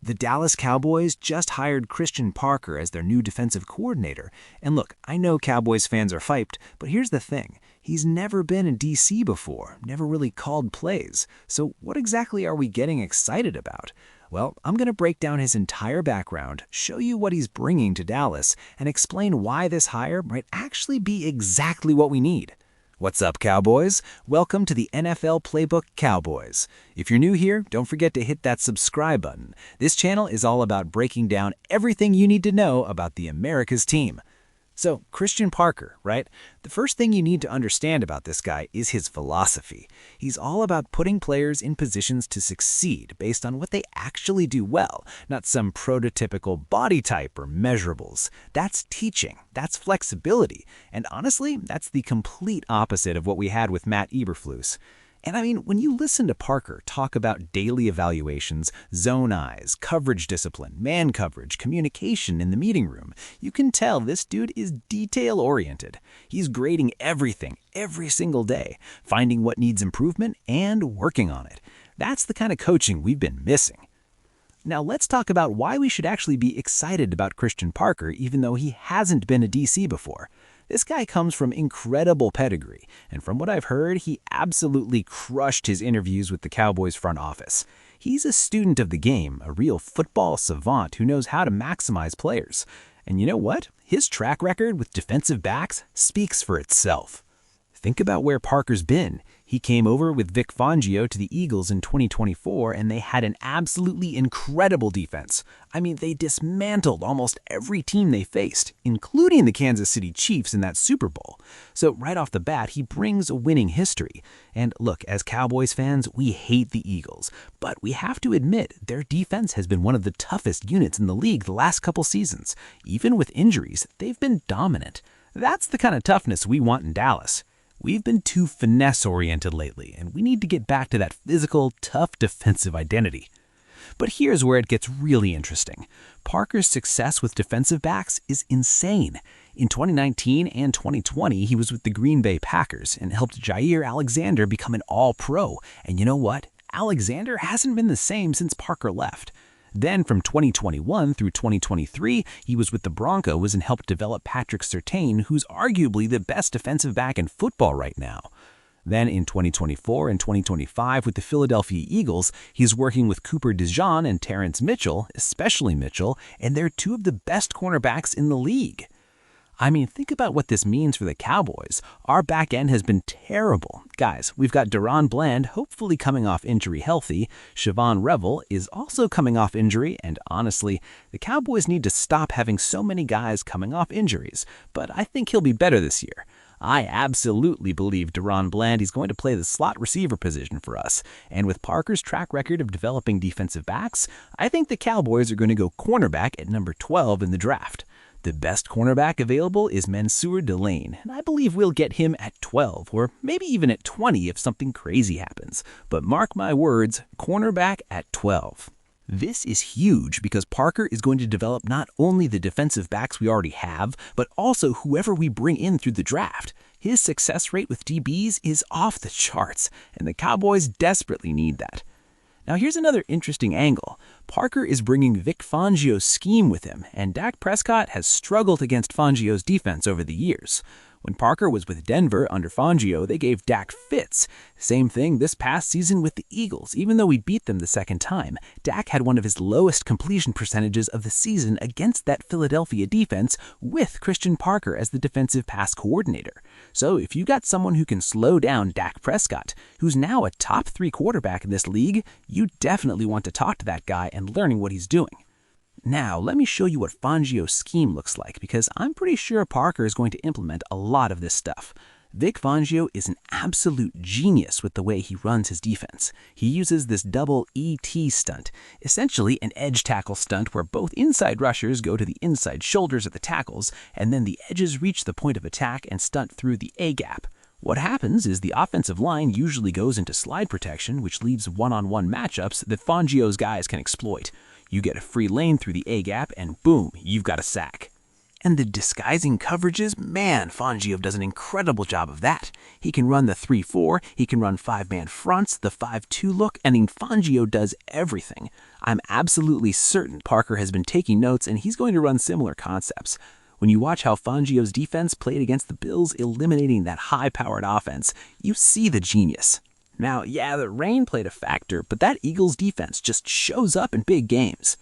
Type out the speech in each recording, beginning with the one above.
The Dallas Cowboys just hired Christian Parker as their new defensive coordinator. And look, I know Cowboys fans are hyped, but here's the thing. He's never been in DC before, never really called plays. So what exactly are we getting excited about? Well, I'm going to break down his entire background, show you what he's bringing to Dallas, and explain why this hire might actually be exactly what we need. What's up, Cowboys? Welcome to the NFL Playbook Cowboys. If you're new here, don't forget to hit that subscribe button. This channel is all about breaking down everything you need to know about the America's team. So, Christian Parker, right? The first thing you need to understand about this guy is his philosophy. He's all about putting players in positions to succeed based on what they actually do well, not some prototypical body type or measurables. That's teaching, that's flexibility, and honestly, that's the complete opposite of what we had with Matt Eberflus. And I mean, when you listen to Parker talk about daily evaluations, zone eyes, coverage discipline, man coverage, communication in the meeting room, you can tell this dude is detail-oriented. He's grading everything, every single day, finding what needs improvement and working on it. That's the kind of coaching we've been missing. Now let's talk about why we should actually be excited about Christian Parker even though he hasn't been a DC before. This guy comes from incredible pedigree, and from what I've heard, he absolutely crushed his interviews with the Cowboys front office. He's a student of the game, a real football savant who knows how to maximize players. And you know what? His track record with defensive backs speaks for itself. Think about where Parker's been. He came over with Vic Fangio to the Eagles in 2024, and they had an absolutely incredible defense. I mean, they dismantled almost every team they faced, including the Kansas City Chiefs in that Super Bowl. So right off the bat, he brings a winning history. And look, as Cowboys fans, we hate the Eagles, but we have to admit their defense has been one of the toughest units in the league the last couple seasons. Even with injuries, they've been dominant. That's the kind of toughness we want in Dallas. We've been too finesse-oriented lately, and we need to get back to that physical, tough defensive identity. But here's where it gets really interesting. Parker's success with defensive backs is insane. In 2019 and 2020, he was with the Green Bay Packers and helped Jire Alexander become an all-pro. And you know what? Alexander hasn't been the same since Parker left. Then from 2021 through 2023, he was with the Broncos and helped develop Patrick Sertain, who's arguably the best defensive back in football right now. Then in 2024 and 2025 with the Philadelphia Eagles, he's working with Cooper DeJean and Terrence Mitchell, especially Mitchell, and they're two of the best cornerbacks in the league. I mean, think about what this means for the Cowboys. Our back end has been terrible. Guys, we've got Deron Bland hopefully coming off injury healthy. Siobhan Revel is also coming off injury, and honestly, the Cowboys need to stop having so many guys coming off injuries. But I think he'll be better this year. I absolutely believe Deron Bland is going to play the slot receiver position for us. And with Parker's track record of developing defensive backs, I think the Cowboys are going to go cornerback at number 12 in the draft. The best cornerback available is Mansour Delane, and I believe we'll get him at 12 or maybe even at 20 if something crazy happens. But mark my words, cornerback at 12. This is huge because Parker is going to develop not only the defensive backs we already have, but also whoever we bring in through the draft. His success rate with DBs is off the charts, and the Cowboys desperately need that. Now here's another interesting angle. Parker is bringing Vic Fangio's scheme with him, and Dak Prescott has struggled against Fangio's defense over the years. When Parker was with Denver under Fangio, they gave Dak fits. Same thing this past season with the Eagles. Even though we beat them the second time, Dak had one of his lowest completion percentages of the season against that Philadelphia defense with Christian Parker as the defensive pass coordinator. So if you got someone who can slow down Dak Prescott, who's now a top 3 quarterback in this league, you definitely want to talk to that guy and learning what he's doing. Now, let me show you what Fangio's scheme looks like, because I'm pretty sure Parker is going to implement a lot of this stuff. Vic Fangio is an absolute genius with the way he runs his defense. He uses this double ET stunt, essentially an edge tackle stunt where both inside rushers go to the inside shoulders of the tackles, and then the edges reach the point of attack and stunt through the A-gap. What happens is the offensive line usually goes into slide protection, which leaves one-on-one matchups that Fangio's guys can exploit. You get a free lane through the A-gap, and boom, you've got a sack. And the disguising coverages, man, Fangio does an incredible job of that. He can run the 3-4, he can run 5-man fronts, the 5-2 look, and Fangio does everything. I'm absolutely certain Parker has been taking notes and he's going to run similar concepts. When you watch how Fangio's defense played against the Bills, eliminating that high-powered offense, you see the genius. Now, yeah, the rain played a factor, but that Eagles defense just shows up in big games.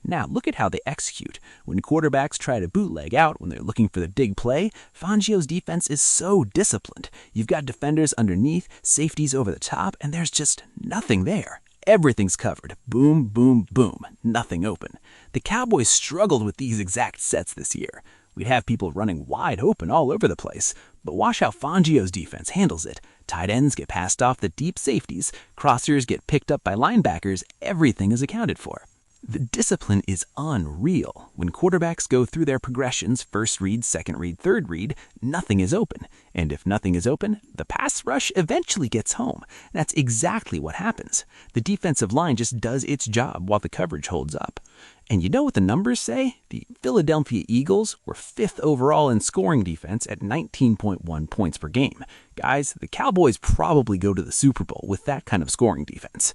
Now, look at how they execute. When quarterbacks try to bootleg out when they're looking for the dig play, Fangio's defense is so disciplined. You've got defenders underneath, safeties over the top, and there's just nothing there. Everything's covered. Boom, boom, boom. Nothing open. The Cowboys struggled with these exact sets this year. We'd have people running wide open all over the place. But watch how Fangio's defense handles it. Tight ends get passed off the deep safeties. Crossers get picked up by linebackers. Everything is accounted for. The discipline is unreal. When quarterbacks go through their progressions, first read, second read, third read, nothing is open. And if nothing is open, the pass rush eventually gets home. That's exactly what happens. The defensive line just does its job while the coverage holds up. And you know what the numbers say? The Philadelphia Eagles were 5th overall in scoring defense at 19.1 points per game. Guys, the Cowboys probably go to the Super Bowl with that kind of scoring defense.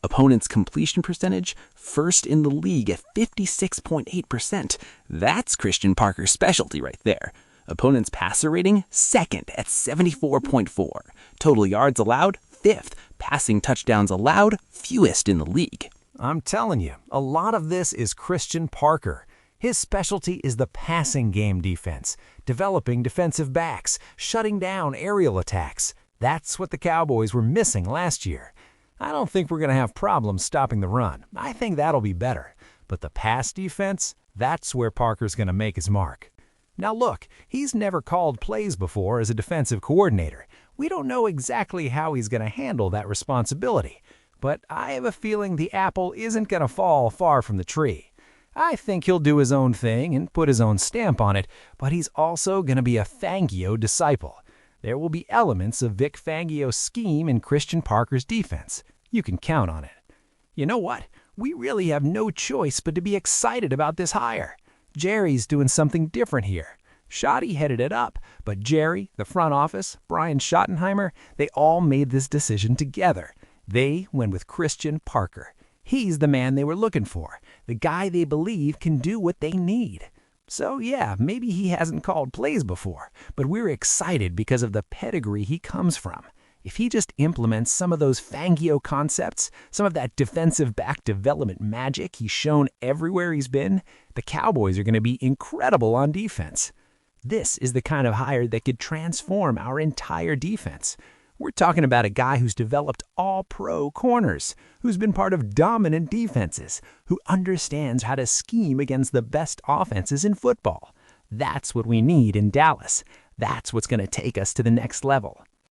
Opponent's completion percentage, first in the league at 56.8%. That's Christian Parker's specialty right there. Opponent's passer rating, second at 74.4. Total yards allowed, 5th. Passing touchdowns allowed, fewest in the league. I'm telling you, a lot of this is Christian Parker. His specialty is the passing game defense, developing defensive backs, shutting down aerial attacks. That's what the Cowboys were missing last year. I don't think we're going to have problems stopping the run. I think that'll be better. But the pass defense, that's where Parker's going to make his mark. Now look, he's never called plays before as a defensive coordinator. We don't know exactly how he's going to handle that responsibility. But I have a feeling the apple isn't going to fall far from the tree. I think he'll do his own thing and put his own stamp on it, but he's also going to be a Fangio disciple. There will be elements of Vic Fangio's scheme in Christian Parker's defense. You can count on it. You know what? We really have no choice but to be excited about this hire. Jerry's doing something different here. Schotty headed it up, but Jerry, the front office, Brian Schottenheimer, they all made this decision together. They went with Christian Parker. He's the man they were looking for, the guy they believe can do what they need. So yeah, maybe he hasn't called plays before, but we're excited because of the pedigree he comes from. If he just implements some of those Fangio concepts, some of that defensive back development magic he's shown everywhere he's been, the Cowboys are going to be incredible on defense. This is the kind of hire that could transform our entire defense. We're talking about a guy who's developed all-pro corners, who's been part of dominant defenses, who understands how to scheme against the best offenses in football. That's what we need in Dallas. That's what's going to take us to the next level.